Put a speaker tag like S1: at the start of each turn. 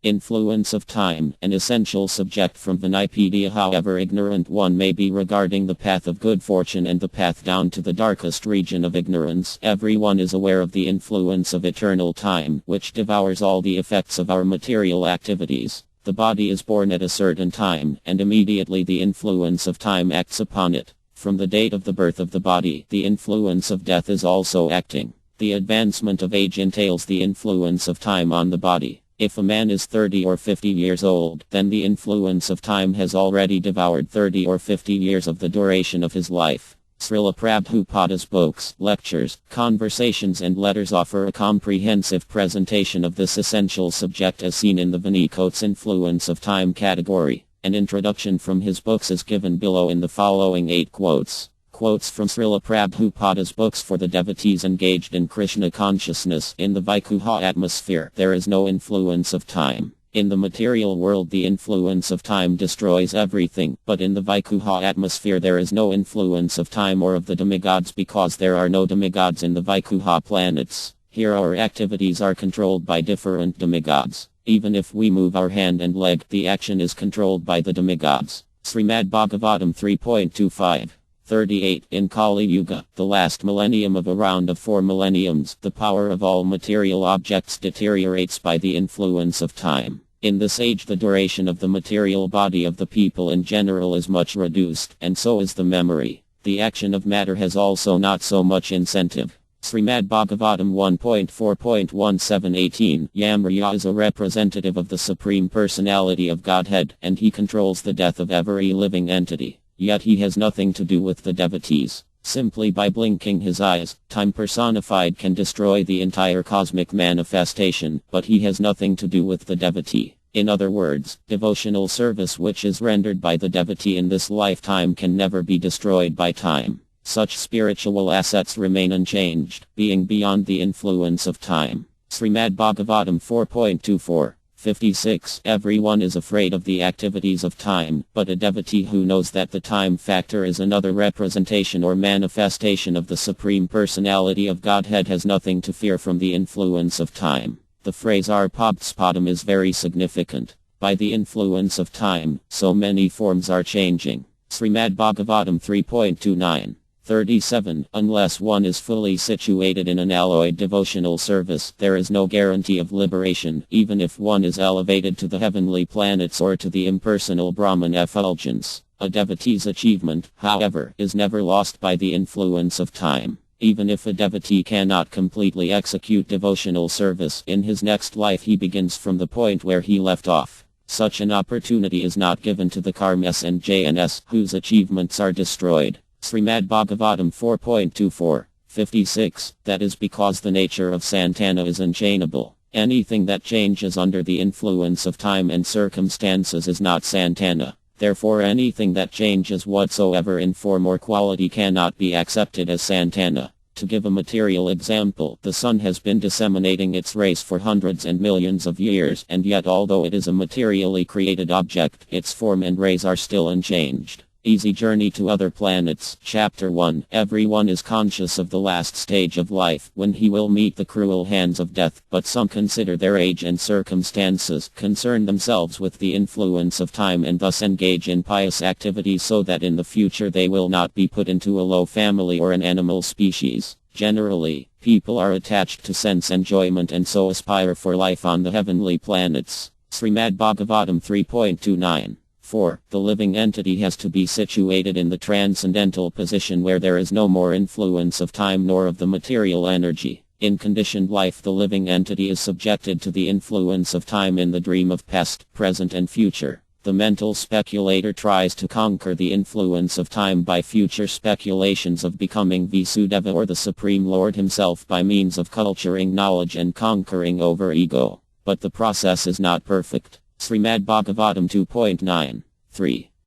S1: Influence of time, an essential subject from Vinipedia. However ignorant one may be regarding the path of good fortune and the path down to the darkest region of ignorance, everyone is aware of the influence of eternal time, which devours all the effects of our material activities. The body is born at a certain time, and immediately the influence of time acts upon it. From the date of the birth of the body, the influence of death is also acting. The advancement of age entails the influence of time on the body. If a man is 30 or 50 years old, then the influence of time has already devoured 30 or 50 years of the duration of his life. Srila Prabhupada's books, lectures, conversations and letters offer a comprehensive presentation of this essential subject as seen in the Vinicote's influence of time category. An introduction from his books is given below in the following 8 quotes. Quotes from Srila Prabhupada's books for the devotees engaged in Krishna consciousness. In the Vaikuha atmosphere, there is no influence of time. In the material world, the influence of time destroys everything, but in the Vaikuha atmosphere there is no influence of time or of the demigods because there are no demigods in the Vaikuha planets. Here our activities are controlled by different demigods. Even if we move our hand and leg, the action is controlled by the demigods. Srimad Bhagavatam 3.25 38. In Kali Yuga, the last millennium of a round of 4 millenniums, the power of all material objects deteriorates by the influence of time. In this age the duration of the material body of the people in general is much reduced, and so is the memory. The action of matter has also not so much incentive. Srimad Bhagavatam 1.4.17-18 Yamarya is a representative of the Supreme Personality of Godhead, and he controls the death of every living entity. Yet he has nothing to do with the devotees. Simply by blinking his eyes, time personified can destroy the entire cosmic manifestation, but he has nothing to do with the devotee. In other words, devotional service which is rendered by the devotee in this lifetime can never be destroyed by time. Such spiritual assets remain unchanged, being beyond the influence of time. Srimad Bhagavatam 4.24 56. Everyone is afraid of the activities of time, but a devotee who knows that the time factor is another representation or manifestation of the Supreme Personality of Godhead has nothing to fear from the influence of time. The phrase Arpabdspadam is very significant. By the influence of time, so many forms are changing. Srimad Bhagavatam 3.29 37. Unless one is fully situated in an alloyed devotional service, there is no guarantee of liberation, even if one is elevated to the heavenly planets or to the impersonal Brahman effulgence. A devotee's achievement, however, is never lost by the influence of time. Even if a devotee cannot completely execute devotional service, in his next life he begins from the point where he left off. Such an opportunity is not given to the karmas and jns, whose achievements are destroyed. Srimad Bhagavatam 4.24 56. That is because the nature of Santana is unchangeable. Anything that changes under the influence of time and circumstances is not Santana. Therefore anything that changes whatsoever in form or quality cannot be accepted as Santana. To give a material example, the sun has been disseminating its rays for hundreds and millions of years, and yet although it is a materially created object, its form and rays are still unchanged. Easy Journey to Other Planets. Chapter 1. Everyone is conscious of the last stage of life, when he will meet the cruel hands of death, but some consider their age and circumstances, concern themselves with the influence of time and thus engage in pious activities so that in the future they will not be put into a low family or an animal species. Generally, people are attached to sense enjoyment and so aspire for life on the heavenly planets. Srimad Bhagavatam 3.29 4. The living entity has to be situated in the transcendental position where there is no more influence of time nor of the material energy. In conditioned life the living entity is subjected to the influence of time in the dream of past, present and future. The mental speculator tries to conquer the influence of time by future speculations of becoming Vasudeva or the Supreme Lord himself by means of culturing knowledge and conquering over ego. But the process is not perfect. Srimad Bhagavatam 2.9 3.